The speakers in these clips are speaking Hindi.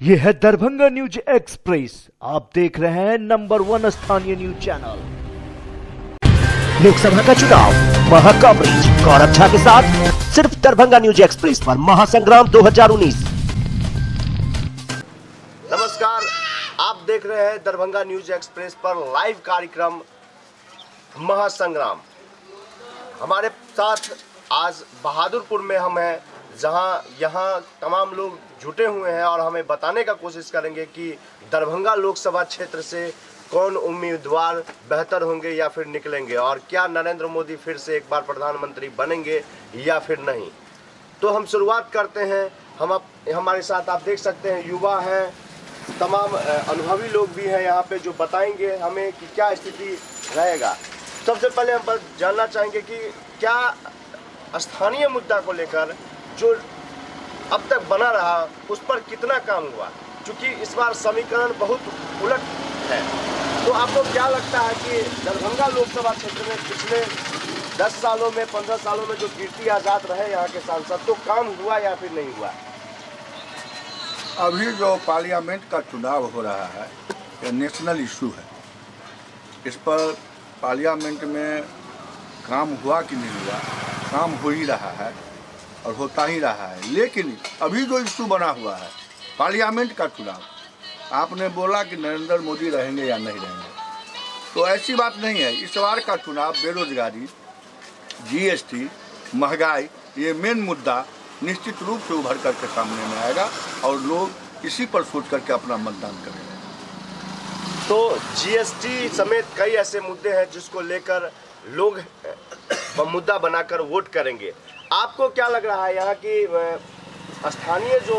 ये है दरभंगा न्यूज एक्सप्रेस। आप देख रहे हैं नंबर 1 स्थानीय न्यूज चैनल। लोकसभा का चुनाव महाकवरेज गौरव झा के साथ सिर्फ दरभंगा न्यूज एक्सप्रेस पर महासंग्राम 2019। नमस्कार, आप देख रहे हैं दरभंगा न्यूज एक्सप्रेस पर लाइव कार्यक्रम महासंग्राम। हमारे साथ आज बहादुरपुर में हम हैं, जहां यहाँ तमाम लोग जुटे हुए हैं और हमें बताने का कोशिश करेंगे कि दरभंगा लोकसभा क्षेत्र से कौन उम्मीदवार बेहतर होंगे या फिर निकलेंगे, और क्या नरेंद्र मोदी फिर से एक बार प्रधानमंत्री बनेंगे या फिर नहीं। तो हम शुरुआत करते हैं। हमारे साथ आप देख सकते हैं युवा हैं, तमाम अनुभवी लोग भी हैं यहाँ पे, जो बताएंगे हमें कि क्या स्थिति रहेगा। सबसे पहले हम जानना चाहेंगे कि क्या स्थानीय मुद्दा को लेकर जो अब तक बना रहा उस पर कितना काम हुआ, क्योंकि इस बार समीकरण बहुत उलट है। तो आपको क्या लगता है कि दरभंगा लोकसभा क्षेत्र में पिछले 10 सालों में 15 सालों में जो कीर्ति आजाद रहे यहाँ के सांसद, तो काम हुआ या फिर नहीं हुआ? अभी जो पार्लियामेंट का चुनाव हो रहा है यह नेशनल इशू है। इस पर पार्लियामेंट में काम हुआ कि नहीं हुआ, काम हो ही रहा है और होता ही रहा है। लेकिन अभी जो इशू बना हुआ है पार्लियामेंट का चुनाव, आपने बोला कि नरेंद्र मोदी रहेंगे या नहीं रहेंगे, तो ऐसी बात नहीं है। इस बार का चुनाव बेरोजगारी, जीएसटी, महंगाई, ये मेन मुद्दा निश्चित रूप से उभर करके सामने में आएगा और लोग इसी पर सोच करके अपना मतदान करेंगे। तो जीएसटी समेत कई ऐसे मुद्दे हैं जिसको लेकर लोग मुद्दा बनाकर वोट करेंगे। आपको क्या लग रहा है, यहाँ की स्थानीय जो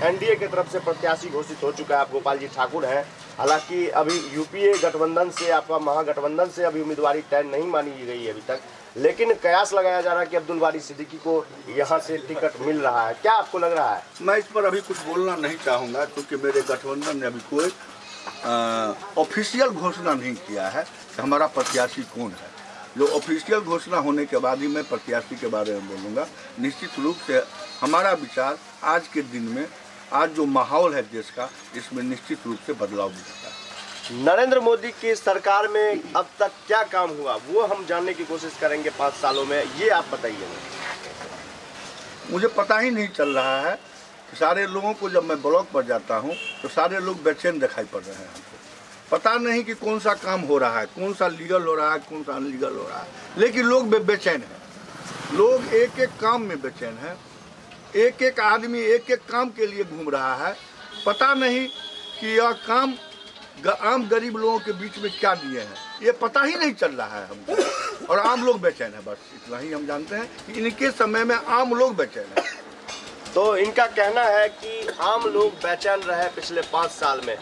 एनडीए की तरफ से प्रत्याशी घोषित हो चुका है, आप गोपाल जी ठाकुर हैं, हालांकि अभी यूपीए गठबंधन से, आपका महागठबंधन से अभी उम्मीदवारी तय नहीं मानी गई है अभी तक, लेकिन कयास लगाया जा रहा है कि अब्दुल बारी सिद्दीकी को यहाँ से टिकट मिल रहा है। क्या आपको लग रहा है? मैं इस पर अभी कुछ बोलना नहीं चाहूँगा, क्योंकि मेरे गठबंधन ने अभी कोई ऑफिशियल घोषणा नहीं किया है कि हमारा प्रत्याशी कौन है। जो ऑफिशियल घोषणा होने के बाद ही मैं प्रत्याशी के बारे में बोलूँगा। निश्चित रूप से हमारा विचार आज के दिन में, आज जो माहौल है देश का, इसमें निश्चित रूप से बदलाव दिखता है। नरेंद्र मोदी की सरकार में अब तक क्या काम हुआ वो हम जानने की कोशिश करेंगे 5 सालों में, ये आप बताइए। मुझे पता ही नहीं चल रहा है कि सारे लोगों को, जब मैं ब्लॉक पर जाता हूँ तो सारे लोग बेचैन दिखाई पड़ रहे हैं। हमको पता नहीं कि कौन सा काम हो रहा है, कौन सा लीगल हो रहा है, कौन सा अनलीगल हो रहा है, लेकिन लोग बेचैन हैं। लोग एक एक काम में बेचैन हैं। एक एक आदमी एक एक काम के लिए घूम रहा है। पता नहीं कि यह काम आम गरीब लोगों के बीच में क्या दिए हैं, ये पता ही नहीं चल रहा है हमको, और आम लोग बेचैन है। बस इतना ही हम जानते हैं कि इनके समय में आम लोग बेचैन है। तो इनका कहना है कि आम लोग बेचैन रहे पिछले 5 साल में।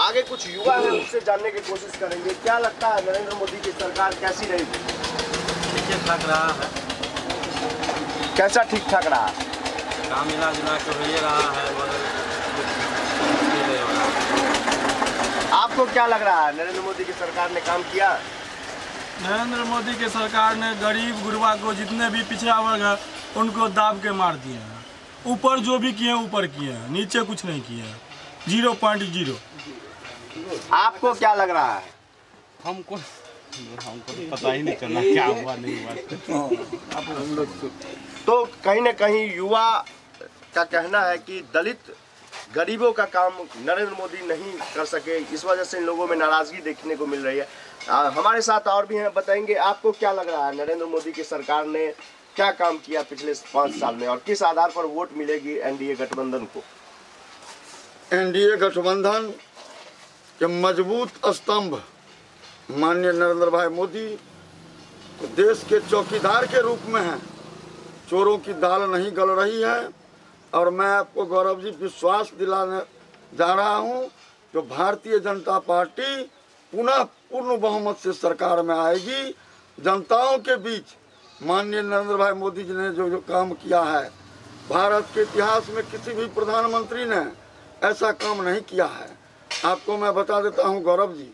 आगे कुछ युवा है, उससे जानने की कोशिश करेंगे। क्या लगता है नरेंद्र मोदी की सरकार कैसी रहेगी? ठीक ठाक रहा है। कैसा ठीक ठाक रहा? काम मिला जुला के हो रहा है, आपको क्या लग रहा है, नरेंद्र मोदी की सरकार ने काम किया? नरेंद्र मोदी की सरकार ने गरीब गुरबा को, जितने भी पिछड़ा वर्ग है, उनको दाब के मार दिए हैं। ऊपर जो भी किए ऊपर किए हैं, नीचे कुछ नहीं किए हैं। 0.0। आपको क्या लग रहा है? हमको तो पता ही नहीं चला क्या हुआ नहीं हुआ। तो कहीं ना कहीं युवा का कहना है कि दलित गरीबों का काम नरेंद्र मोदी नहीं कर सके, इस वजह से इन लोगों में नाराजगी देखने को मिल रही है। हमारे साथ और भी हैं, बताएंगे आपको क्या लग रहा है, नरेंद्र मोदी की सरकार ने क्या काम किया पिछले 5 साल में, और किस आधार पर वोट मिलेगी एनडीए गठबंधन को? एनडीए गठबंधन के मजबूत स्तंभ माननीय नरेंद्र भाई मोदी देश के चौकीदार के रूप में हैं। चोरों की दाल नहीं गल रही है, और मैं आपको गौरव जी विश्वास दिलाने जा रहा हूं, जो भारतीय जनता पार्टी पुनः पूर्ण बहुमत से सरकार में आएगी। जनताओं के बीच माननीय नरेंद्र भाई मोदी जी ने जो काम किया है, भारत के इतिहास में किसी भी प्रधानमंत्री ने ऐसा काम नहीं किया है। आपको मैं बता देता हूं गौरव जी,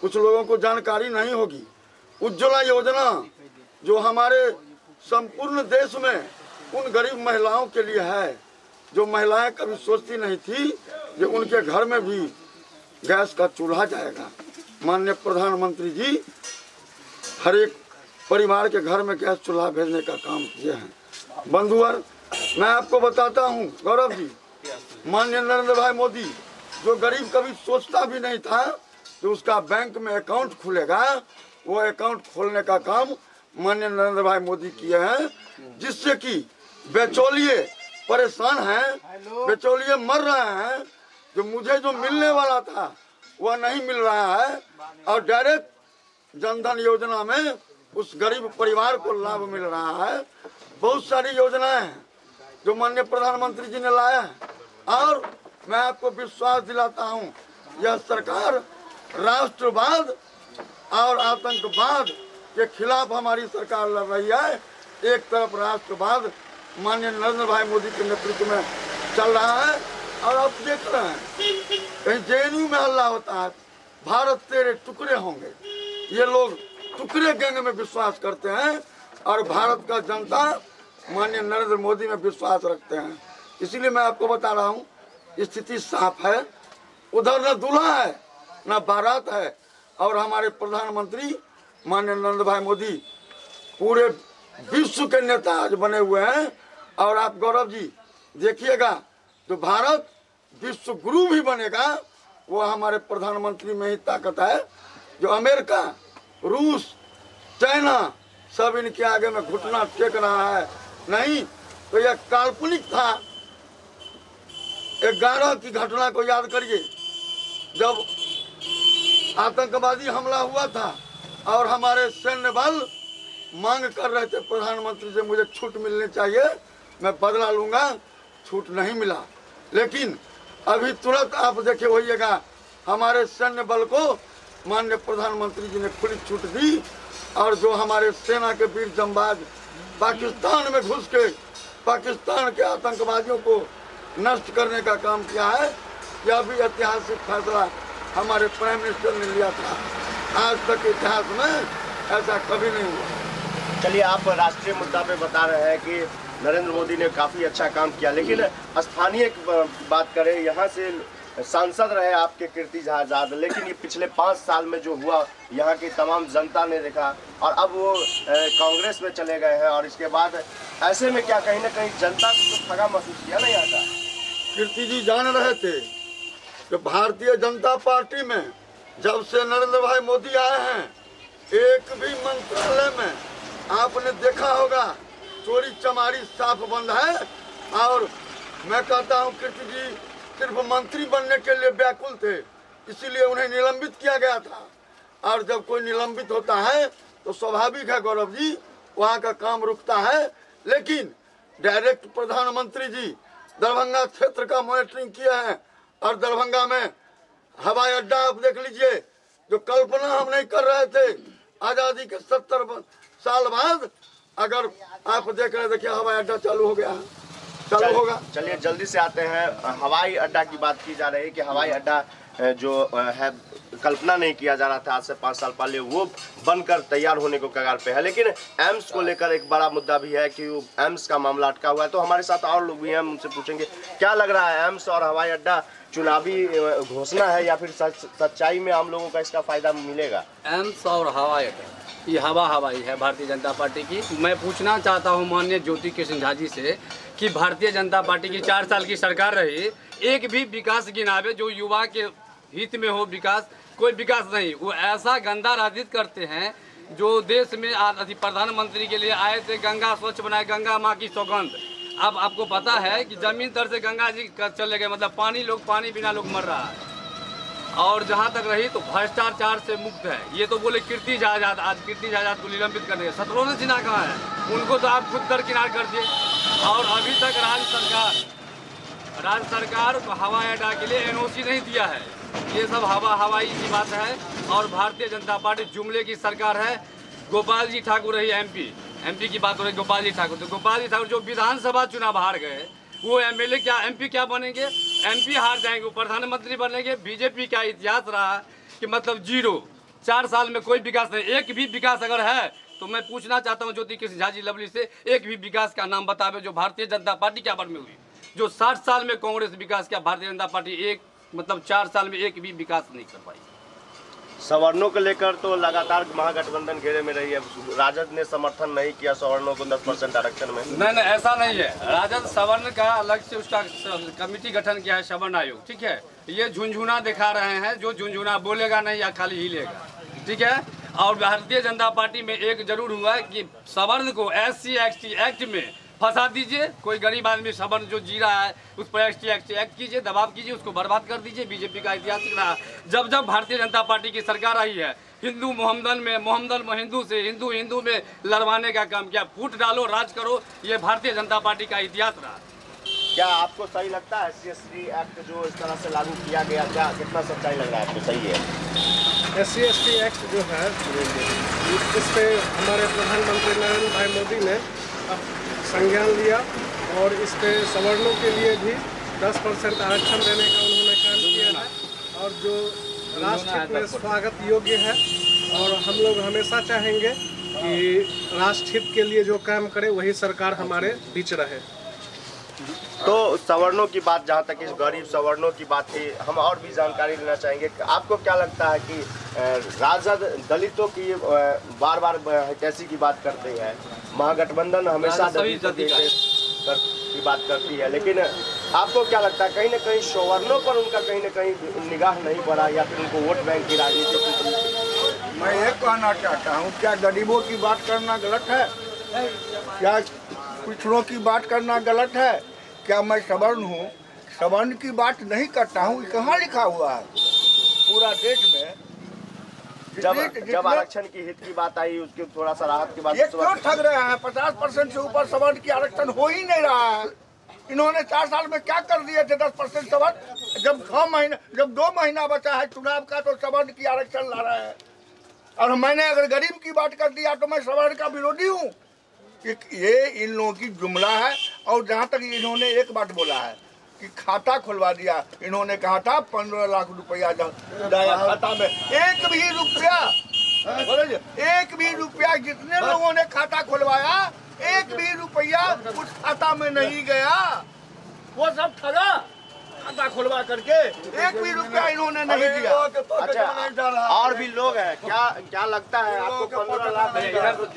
कुछ लोगों को जानकारी नहीं होगी, उज्ज्वला योजना जो हमारे संपूर्ण देश में उन गरीब महिलाओं के लिए है जो महिलाएं कभी सोचती नहीं थी कि उनके घर में भी गैस का चूल्हा जाएगा। माननीय प्रधानमंत्री जी हर एक परिवार के घर में गैस चूल्हा भेजने का काम किए हैं। बंधुवर, मैं आपको बताता हूँ गौरव जी, माननीय नरेंद्र भाई मोदी जो गरीब कभी सोचता भी नहीं था कि उसका बैंक में अकाउंट खुलेगा, वो अकाउंट खोलने का काम माननीय नरेंद्र भाई मोदी किए हैं, जिससे कि बेचौलिए परेशान हैं, बेचौलिए मर रहे हैं। जो मुझे जो मिलने वाला था वह नहीं मिल रहा है और डायरेक्ट जनधन योजना में उस गरीब परिवार को लाभ मिल रहा है। बहुत सारी योजनाएं हैं जो माननीय प्रधानमंत्री जी ने लाया है और मैं आपको विश्वास दिलाता हूं, यह सरकार राष्ट्रवाद और आतंकवाद के खिलाफ हमारी सरकार लड़ रही है। एक तरफ राष्ट्रवाद माननीय नरेंद्र भाई मोदी के नेतृत्व में चल रहा है और आप देख रहे हैं कहीं जेएनयू में हल्ला होता है, भारत तेरे टुकड़े होंगे। ये लोग टुकड़े गैंग में विश्वास करते हैं और भारत का जनता माननीय नरेंद्र मोदी में विश्वास रखते हैं। इसीलिए मैं आपको बता रहा हूँ स्थिति साफ है, उधर न दूल्हा है न बारात है और हमारे प्रधानमंत्री माननीय नरेंद्र भाई मोदी पूरे विश्व के नेता आज बने हुए हैं। और आप गौरव जी देखिएगा तो भारत विश्व गुरु भी बनेगा, वो हमारे प्रधानमंत्री में ही ताकत है। जो अमेरिका, रूस, चाइना सब इनके आगे में घुटना टेक रहा है। नहीं तो यह काल्पनिक था। 11 की घटना को याद करिए, जब आतंकवादी हमला हुआ था और हमारे सैन्य बल मांग कर रहे थे प्रधानमंत्री से मुझे छूट मिलनी चाहिए, मैं बदला लूंगा, छूट नहीं मिला। लेकिन अभी तुरंत आप देखे होइएगा हमारे सैन्य बल को माननीय प्रधानमंत्री जी ने खुली छूट दी और जो हमारे सेना के वीर जंबाज पाकिस्तान में घुस के पाकिस्तान के आतंकवादियों को नष्ट करने का काम किया है, यह भी ऐतिहासिक फैसला हमारे प्राइम मिनिस्टर ने लिया था। आज तक इतिहास में ऐसा कभी नहीं हुआ। चलिए, आप राष्ट्रीय मुद्दा पे बता रहे हैं कि नरेंद्र मोदी ने काफ़ी अच्छा काम किया, लेकिन स्थानीय बात करें, यहाँ से सांसद रहे आपके कीर्ति आजाद, लेकिन ये पिछले 5 साल में जो हुआ यहाँ की तमाम जनता ने देखा और अब वो कांग्रेस में चले गए हैं और इसके बाद ऐसे में क्या कहीं ना कहीं जनता को तो ठगा महसूस किया नहीं आता। कीर्ति जी जान रहे थे कि भारतीय जनता पार्टी में जब से नरेंद्र भाई मोदी आए हैं, एक भी मंत्रालय में आपने देखा होगा चोरी चमारी साफ बंद है। और मैं कहता हूं कीर्ति जी सिर्फ मंत्री बनने के लिए व्याकुल थे, इसीलिए उन्हें निलंबित किया गया था। और जब कोई निलंबित होता है तो स्वाभाविक है गौरव जी, वहाँ का काम रुकता है। लेकिन डायरेक्ट प्रधानमंत्री जी दरभंगा क्षेत्र का मॉनिटरिंग किए हैं और दरभंगा में हवाई अड्डा आप देख लीजिए, जो कल्पना हम नहीं कर रहे थे आज़ादी के 70 साल बाद, अगर आप देख रहे देखिए हवाई अड्डा चालू हो गया, चालू होगा। चलिए जल्दी से आते हैं, हवाई अड्डा की बात की जा रही है कि हवाई अड्डा जो है कल्पना नहीं किया जा रहा था आज से 5 साल पहले, वो बनकर तैयार होने को कगार पे है। लेकिन एम्स को लेकर एक बड़ा मुद्दा भी है कि एम्स का मामला अटका हुआ है। तो हमारे साथ और लोग भी हैं, उनसे पूछेंगे क्या लग रहा है, एम्स और हवाई अड्डा चुनावी घोषणा है या फिर सच्चाई में आम लोगों का इसका फायदा मिलेगा? एम्स और हवाई अड्डा ये हवाई है भारतीय जनता पार्टी की। मैं पूछना चाहता हूं माननीय ज्योति कृष्ण झा जी से कि भारतीय जनता पार्टी की 4 साल की सरकार रही, एक भी विकास के नावे जो युवा के हित में हो विकास, कोई विकास नहीं। वो ऐसा गंदा राजनीति करते हैं जो देश में प्रधानमंत्री के लिए आए थे, गंगा स्वच्छ बनाए, गंगा माँ की सौगंध। अब आपको पता है कि जमीन तर से गंगा जी चले गए, मतलब पानी बिना लोग मर रहा है। और जहाँ तक रही तो भ्रष्टाचार से मुक्त है। ये तो बोले कीर्ति झा आजाद, आज कीर्ति झा आजाद को निलंबित कर दिया। शत्रुघ्न सिन्हा कहाँ है, उनको तो आप खुद दरकिनार कर दिए। और अभी तक राज्य सरकार को हवाई अड्डा के लिए एनओसी नहीं दिया है। ये सब हवाई की बात है। और भारतीय जनता पार्टी जुमले की सरकार है। गोपाल जी ठाकुर रही एमपी की बात हो रही, गोपाल जी ठाकुर। तो गोपाल जी ठाकुर जो विधानसभा चुनाव हार गए, वो एमएलए क्या एमपी क्या बनेंगे? एमपी हार जाएंगे, वो प्रधानमंत्री बनेंगे। बीजेपी का इतिहास रहा कि मतलब 0 4 साल में कोई विकास नहीं। एक भी विकास अगर है तो मैं पूछना चाहता हूं ज्योति कृष्ण झा जी लवली से, एक भी विकास का नाम बतावे जो भारतीय जनता पार्टी के आवर में हुई। जो 60 साल में कांग्रेस विकास किया, भारतीय जनता पार्टी 4 साल में एक भी विकास नहीं कर पाई। सवर्णों को लेकर तो लगातार महागठबंधन घेरे में रही है, राजद ने समर्थन नहीं किया सवर्णों को 10% आरक्षण में। नहीं, ऐसा नहीं है। राजद सवर्ण का अलग से उसका कमेटी गठन किया है, सवर्ण आयोग, ठीक है। ये झुंझुना दिखा रहे हैं, जो झुंझुना बोलेगा नहीं या खाली हिलेगा, ठीक है। और भारतीय जनता पार्टी में एक जरूर हुआ है कि सवर्ण को SC ST एक्ट में फंसा दीजिए। कोई गरीब आदमी सवर्ण जो जी रहा है उस पर ST एक्ट कीजिए, दबाव कीजिए, उसको बर्बाद कर दीजिए। बीजेपी का इतिहास रहा है, जब जब भारतीय जनता पार्टी की सरकार आई है, हिंदू मोहम्मदन में हिंदू से हिंदू में लड़वाने का काम किया। फूट डालो, राज करो, ये भारतीय जनता पार्टी का इतिहास रहा। क्या आपको सही लगता है SC ST एक्ट जो इस तरह से लागू किया गया, क्या कितना सच्चाई लग रहा है आपको? सही है। SC ST एक्ट जो है, इस पे हमारे प्रधानमंत्री नरेंद्र भाई मोदी ने संज्ञान लिया और इस पे सवर्णों के लिए भी 10% आरक्षण देने का उन्होंने काम किया है, और जो राष्ट्रहित में स्वागत योग्य है। और हम लोग हमेशा चाहेंगे कि राष्ट्रहित के लिए जो काम करे वही सरकार हमारे बीच रहे। तो सवर्णों की बात, जहाँ तक इस गरीब सवर्णों की बात थी, हम और भी जानकारी लेना चाहेंगे। आपको क्या लगता है कि राजद दलितों की बार बार कैसी की बात करते हैं, महागठबंधन हमेशा दलितों की बात करती है, लेकिन आपको क्या लगता है कहीं ना कहीं सवर्णों पर उनका कहीं ना कहीं निगाह नहीं पड़ा, या फिर उनको वोट बैंक की राजनीति? मैं ये कहना चाहता हूँ, क्या गरीबों की बात करना गलत है? क्या पिछड़ों की बात करना गलत है? क्या मैं सवर्ण हूँ, सवर्ण की बात नहीं करता हूँ? कहाँ लिखा हुआ है? पूरा देश में जब आरक्षण की हित की बात आई, उसकी थोड़ा सा राहत की बात, ये क्यों ठग रहे हैं? 50% से ऊपर सवर्ण की आरक्षण हो ही नहीं रहा है। इन्होंने 4 साल में क्या कर दिए थे? 10% सवर्ण, जब 2 महीना बचा है चुनाव का, तो सवर्ण की आरक्षण ला रहे हैं। और मैंने अगर गरीब की बात कर दिया तो मैं सवर्ण का विरोधी हूँ। ये इन लोगों की जुमला है। और जहाँ तक इन्होंने एक बात बोला है कि खाता खुलवा दिया, इन्होंने कहा था 15 लाख रुपया डाला खाता में, एक भी रुपया जितने लोगों ने खाता खुलवाया, एक भी रुपया उस खाता में नहीं गया। वो सब ठगा, खाता खुलवा करके एक भी रुपया इन्होंने नहीं दिया। अच्छा, और भी लोग हैं, क्या लगता है आपको 15 लाख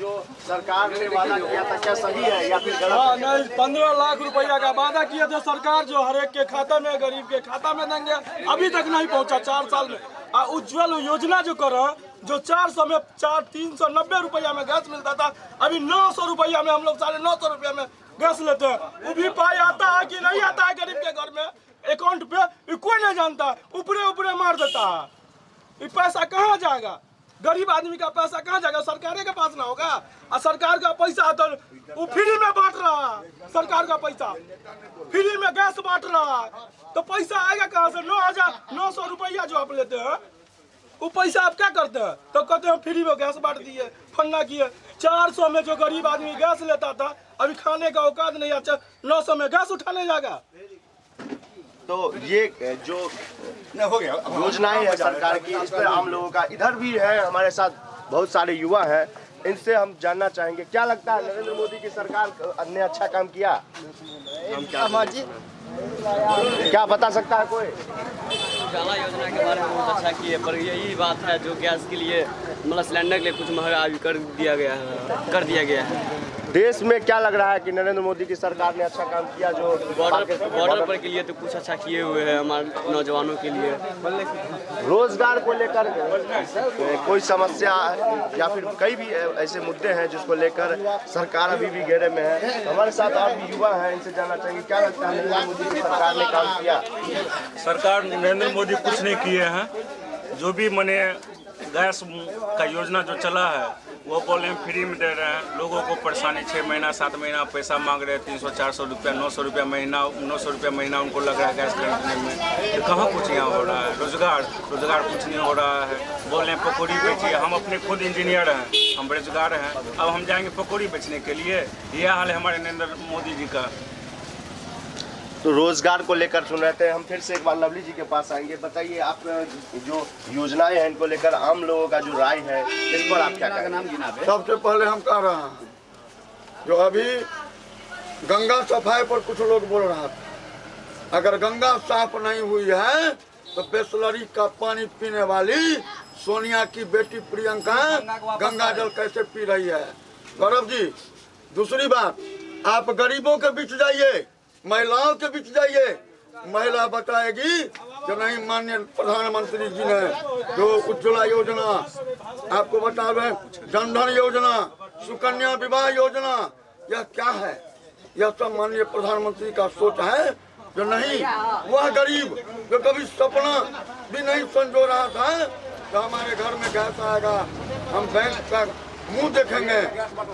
जो सरकार ने वादा किया था, क्या सही है या फिर गलत? नहीं, 15 लाख रुपया का वादा किया था सरकार, जो हर एक के खाता में, गरीब के खाता में देंगे, अभी तक नहीं पहुंचा 4 साल में। उज्ज्वल योजना जो कर रहा, जो 400 में 390 रुपया में गैस मिलता था, अभी 900 रुपया में हम लोग 950 रुपया में गैस लेते हैं। वो भी पाई आता है कि नहीं आता है गरीब के घर में, अकाउंट पे कोई नहीं जानता, ऊपरे मार देता है। ये पैसा कहाँ जाएगा? गरीब आदमी का पैसा कहाँ जाएगा? सरकार के पास ना होगा? और सरकार का पैसा तो वो फ्री में बांट रहा है। सरकार का पैसा फ्री में गैस बांट रहा है, तो पैसा आएगा कहाँ से? 900 रुपया जो आप लेते हैं, वो पैसा आप क्या करते हैं? तो कहते हैं फ्री में गैस बांट दिए, फन्ना किए। 400 में जो गरीब आदमी गैस लेता था, अभी खाने का औकात नहीं है, 900 में गैस उठाने जाएगा। तो ये जो योजनाएं है सरकार की, इस पर आम लोगों का, इधर भी है हमारे साथ बहुत सारे युवा हैं, इनसे हम जानना चाहेंगे क्या लगता है नरेंद्र मोदी की सरकार ने अच्छा काम किया? क्या बता सकता है कोई? उजाला योजना के बारे में बहुत अच्छा किए, पर यही बात है जो गैस के लिए, मतलब सिलेंडर के लिए कुछ महंगा अभी कर दिया गया है। देश में क्या लग रहा है कि नरेंद्र मोदी की सरकार ने अच्छा काम किया? जो बॉर्डर पर के लिए तो कुछ अच्छा किए हुए हैं हमारे नौजवानों के लिए। रोजगार को लेकर कोई समस्या या फिर कई भी ऐसे मुद्दे हैं जिसको लेकर सरकार अभी भी घेरे में है। हमारे साथ और भी युवा हैं, इनसे जानना चाहिए क्या लगता है नरेंद्र मोदी की सरकार ने काम किया? सरकार नरेंद्र मोदी कुछ नहीं किए हैं। जो भी मैंने गैस का योजना जो चला है वो बोले फ्री में दे रहे हैं। लोगों को परेशानी 6 महीना 7 महीना पैसा मांग रहे हैं, 300-400 रुपया, 900 रुपया महीना, 900 रुपया महीना उनको लग रहा है गैस खरीदने में। तो कहाँ कुछ यहाँ हो रहा है? रोजगार कुछ नहीं हो रहा है। बोल रहे हैं पकौड़ी बेचिए, हम अपने खुद इंजीनियर हैं, हम बेरोजगार हैं, अब हम जाएंगे पकौड़ी बेचने के लिए? यह हाल है हमारे नरेंद्र मोदी जी का। तो रोजगार को लेकर सुन रहे थे, हम फिर से एक बार लवली जी के पास आएंगे। बताइए आप जो योजनाएं हैं इनको लेकर आम लोगों का जो राय है, इस पर आप क्या कहेंगे? सबसे पहले हम कह रहे हैं, जो अभी गंगा सफाई पर कुछ लोग बोल रहा था, अगर गंगा साफ नहीं हुई है तो बिसलरी का पानी पीने वाली सोनिया की बेटी प्रियंका गंगा जल कैसे पी रही है? गौरव जी, दूसरी बात, आप गरीबों के बीच जाइए, महिलाओं के बीच जाइए, महिला बताएगी कि नहीं माननीय प्रधानमंत्री जी ने जो उज्ज्वला योजना आपको बता दें, जनधन योजना, सुकन्या विवाह योजना, यह क्या है? यह सब माननीय प्रधानमंत्री का सोच है जो नहीं वह गरीब जो कभी सपना भी नहीं संजो रहा था तो हमारे घर में गैस आएगा, हम बैंक का मुंह देखेंगे,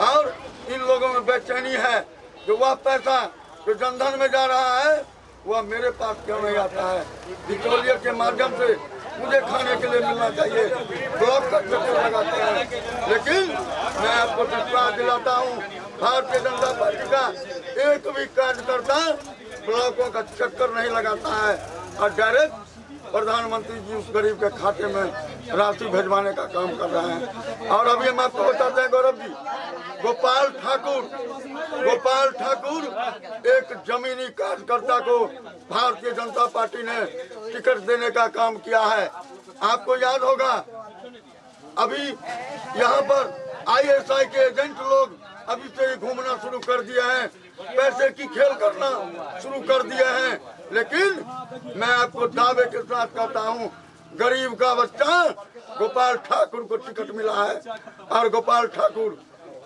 और इन लोगों में बेचैनी है जो वह पैसा जो जनधन में जा रहा है वह मेरे पास क्यों नहीं आता है? बिचौलिए के माध्यम से मुझे खाने के लिए मिलना चाहिए, ब्लॉक का चक्कर लगाते हैं। लेकिन मैं आपको विश्वास दिलाता हूँ, भारतीय जनता पार्टी का एक भी कार्यकर्ता ब्लॉकों का चक्कर नहीं लगाता है और डायरेक्ट प्रधानमंत्री जी उस गरीब के खाते में राशि भेजवाने का काम कर रहे हैं। और अभी हम आपको बताते हैं गौरव जी, गोपाल ठाकुर एक जमीनी कार्यकर्ता को भारतीय जनता पार्टी ने टिकट देने का काम किया है। आपको याद होगा अभी यहाँ पर ISI के एजेंट लोग अभी से ही घूमना शुरू कर दिए हैं, पैसे की खेल करना शुरू कर दिए हैं। लेकिन मैं आपको दावे के साथ कहता हूँ, गरीब का बच्चा गोपाल ठाकुर को टिकट मिला है और गोपाल ठाकुर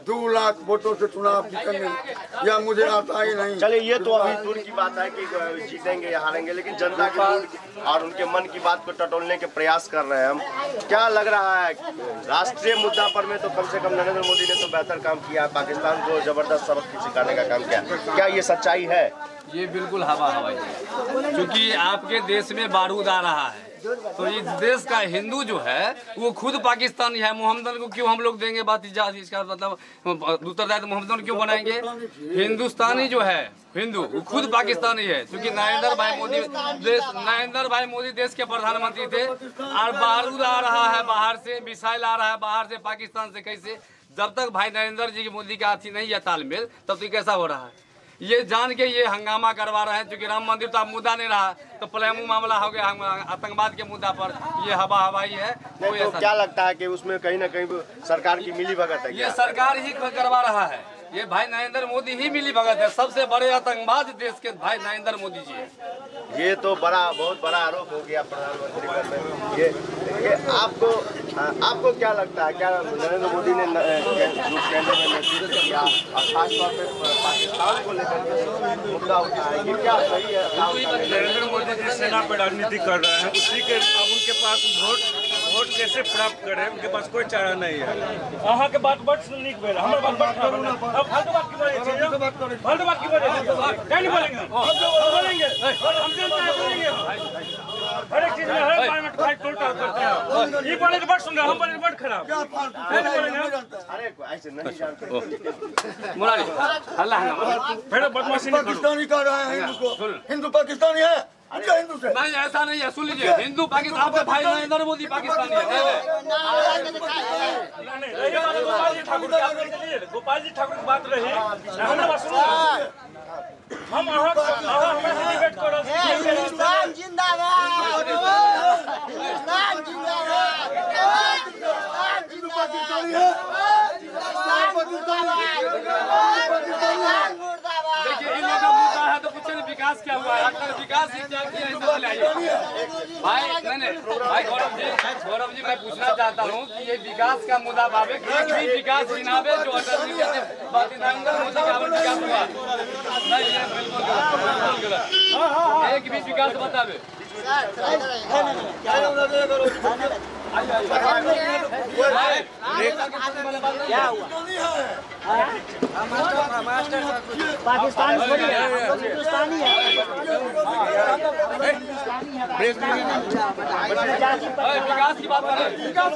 2 लाख वोटों से चुनाव जीतेंगे, या मुझे आता ही नहीं। चलिए, ये तो अभी दूर की बात है कि जीतेंगे या हारेंगे, लेकिन जनता के मूड और उनके मन की बात को टटोलने के प्रयास कर रहे हैं हम। क्या लग रहा है, राष्ट्रीय मुद्दा पर में तो कम से कम नरेंद्र मोदी ने तो बेहतर काम किया है, पाकिस्तान को जबरदस्त सबक सिखाने का काम किया, क्या ये सच्चाई है? ये बिल्कुल हवाई है, क्योंकि आपके देश में बारूद आ रहा है तो इस देश का हिंदू जो है वो खुद पाकिस्तानी है। मोहम्मदन को क्यों हम लोग देंगे बात, इसका मतलब उत्तरदायित्व मोहम्मदन क्यों बनाएंगे? हिंदुस्तानी जो है हिंदू वो खुद पाकिस्तानी है, क्योंकि नरेंद्र भाई मोदी देश के प्रधानमंत्री थे और बारूद आ रहा है बाहर से, मिसाइल आ रहा है बाहर से, पाकिस्तान से। कैसे? जब तक भाई नरेंद्र जी की मोदी का अथी नहीं है तालमेल, तब तक कैसा हो रहा है? ये जान के ये हंगामा करवा रहे हैं, क्योंकि राम मंदिर तो अब मुद्दा नहीं रहा, तो पलामू मामला हो गया आतंकवाद के मुद्दा पर, ये हवाई है। तो क्या लगता है कि उसमें कहीं ना कहीं सरकार की मिलीभगत है? ये सरकार ही करवा रहा है, ये भाई नरेंद्र मोदी ही मिलीभगत है। सबसे बड़े आतंकवाद देश के भाई नरेंद्र मोदी जी है। ये तो बहुत बड़ा आरोप हो गया प्रधानमंत्री पर। ये आपको क्या लगता है, क्या नरेंद्र मोदी ने जो केंद्र में नेतृत्व किया और खासतौर पे पाकिस्तान को लेकर मुद्दा उठाया, ये क्या सही है? नरेंद्र मोदी जिस सेना पर राजनीति कर रहे हैं उसी के अब उनके पास वोट कैसे प्राप्त करें, उनके पास कोई चारा नहीं है। अहाँ के बात बड़ नीक भेल, हमर बात बड़ खराब है। अब फालतू बात की बोले छी, फालतू बात की बोले छी, क्या नहीं बोलेंगे? हम बोलेंगे, हम जनता है बोलेंगे। हर एक चीज में हर बार में फाइट उल्टा करते हैं। ये बोले तो बड़ सुन रहा, हम बोले बड़ खराब। क्या नहीं बोलेंगे? अरे ऐसे नहीं जानते मुरारी अल्लाह फिर बदमाशी नहीं करो। पाकिस्तानी कह रहे हैं हिंदू को, हिंदू पाकिस्तानी है, हिंदू से नहीं, ऐसा नहीं है। सुन लीजिए, हिंदू पाकिस्तान, आपके भाई नरेंद्र मोदी पाकिस्तानी है। गोपाल जी ठाकुर की बात रही, हमारे बात सुनो, हम डिबेट करो। हिंदुस्तान जिंदाबाद, हिंदुस्तान जिंदाबाद, हिंदू पाकिस्तानी है, देखिए इन लोगों का मुद्दा है तो कुछ नहीं, विकास क्या हुआ है? अगर विकास ही क्या किया है भाई? नहीं भाई गौरव जी मैं पूछना चाहता हूँ कि ये विकास का मुद्दा बाबे एक भी विकास गिनावे जो अटल जी के नरेंद्र मोदी का विकास हुआ नहीं, ये बिल्कुल गलत। एक भी विकास बतावे क्या हुआ? पाकिस्तान हिंदुस्तानी है, विकास की बात कर रहे हैं। विकास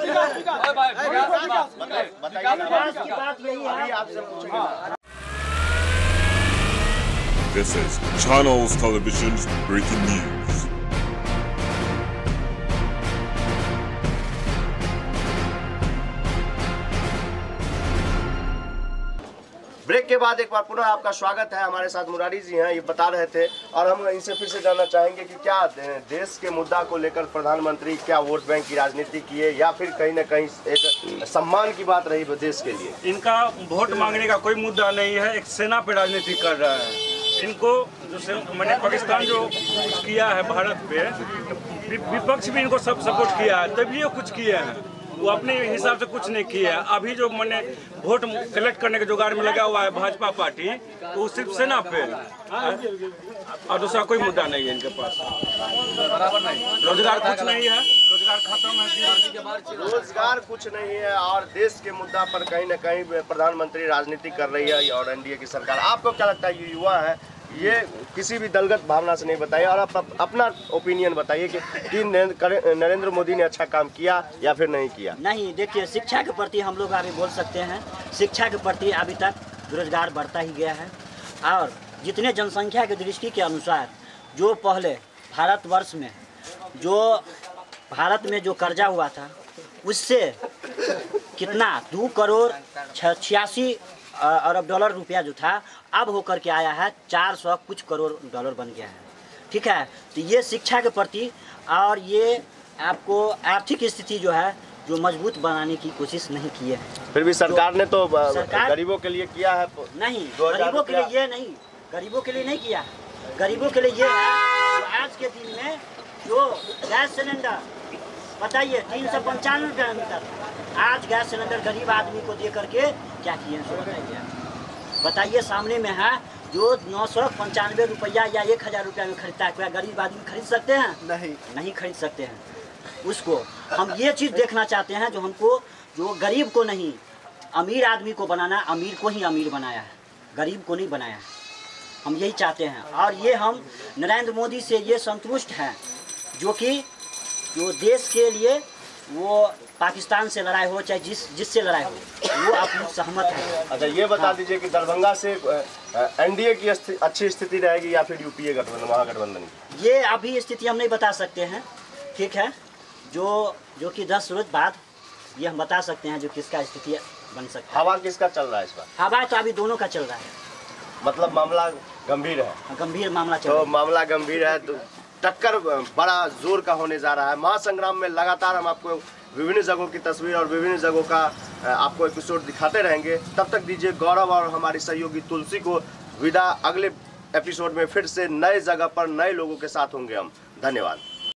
की बात यही है। This is Channels Television's breaking news. Break के बाद एक बार पुनः आपका स्वागत है। हमारे साथ मुरारी जी हैं, ये बता रहे थे और हम इनसे फिर से जानना चाहेंगे कि क्या देश के मुद्दा को लेकर प्रधानमंत्री क्या वोट बैंक की राजनीति किए या फिर कहीं ना कहीं एक सम्मान की बात रही देश के लिए? इनका वोट मांगने का कोई मुद्दा नहीं है, एक सेना पे राजनीति कर रहा है। इनको जो मैंने पाकिस्तान जो कुछ किया है भारत पे, विपक्ष भी इनको सब सपोर्ट किया है, तभी ये कुछ किए हैं। वो अपने हिसाब से कुछ नहीं किया है। अभी जो मैंने वोट कलेक्ट करने के जुगाड़ में लगा हुआ है भाजपा पार्टी, तो सिर्फ सेना पे और दूसरा कोई मुद्दा नहीं है इनके पास। रोजगार कुछ नहीं है, रोजगार खत्म है, रोजगार कुछ नहीं है और देश के मुद्दा पर कहीं ना कहीं प्रधानमंत्री राजनीति कर रही है और एनडीए की सरकार। आपको क्या लगता है, ये युवा है, ये किसी भी दलगत भावना से नहीं बताइए और आप अपना ओपिनियन बताइए कि नरेंद्र मोदी ने अच्छा काम किया या फिर नहीं किया? नहीं, देखिए, शिक्षा के प्रति हम लोग अभी बोल सकते हैं, शिक्षा के प्रति अभी तक बेरोजगार बढ़ता ही गया है और जितने जनसंख्या की दृष्टि के अनुसार जो पहले भारतवर्ष में भारत में जो कर्जा हुआ था उससे कितना 2 करोड़ 86 अरब डॉलर रुपया जो था अब होकर के आया है 400 कुछ करोड़ डॉलर बन गया है। ठीक है, तो ये शिक्षा के प्रति और ये आपको आर्थिक स्थिति जो है जो मजबूत बनाने की कोशिश नहीं की है। फिर भी सरकार ने तो गरीबों के लिए किया है। नहीं, गरीबों के लिए ये नहीं, गरीबों के लिए नहीं किया। गरीबों के लिए ये है आज के दिन में जो गैस सिलेंडर बताइए 395 रुपये मीटर, आज गैस सिलेंडर गरीब आदमी को दे करके क्या किए हैं बताइए। सामने में है जो 995 रुपया या 1000 रुपया में खरीदता है, क्या गरीब आदमी खरीद सकते हैं? नहीं खरीद सकते हैं। उसको हम ये चीज़ देखना चाहते हैं, जो हमको जो गरीब को नहीं अमीर आदमी को बनाना, अमीर को ही अमीर बनाया है, गरीब को नहीं बनाया है। हम यही चाहते हैं और ये हम नरेंद्र मोदी से ये संतुष्ट हैं जो कि जो देश के लिए वो पाकिस्तान से लड़ाई हो चाहे जिससे लड़ाई हो वो अपनी सहमत है। अच्छा, ये बता दीजिए कि दरभंगा से एनडीए की अच्छी स्थिति रहेगी या फिर यूपीए गठबंधन महागठबंधन की? ये अभी स्थिति हम नहीं बता सकते हैं, ठीक है, जो कि 10 रोज बाद ये हम बता सकते हैं जो किसका स्थिति बन सकता है। हवा किसका चल रहा है इस बार? हवा तो अभी दोनों का चल रहा है। मतलब मामला गंभीर है? गंभीर मामला चल रहा है। तो मामला गंभीर है तो टक्कर बड़ा जोर का होने जा रहा है। महासंग्राम में लगातार हम आपको विभिन्न जगहों की तस्वीर और विभिन्न जगहों का आपको एपिसोड दिखाते रहेंगे। तब तक दीजिए गौरव और हमारी सहयोगी तुलसी को विदा। अगले एपिसोड में फिर से नए जगह पर नए लोगों के साथ होंगे हम। धन्यवाद।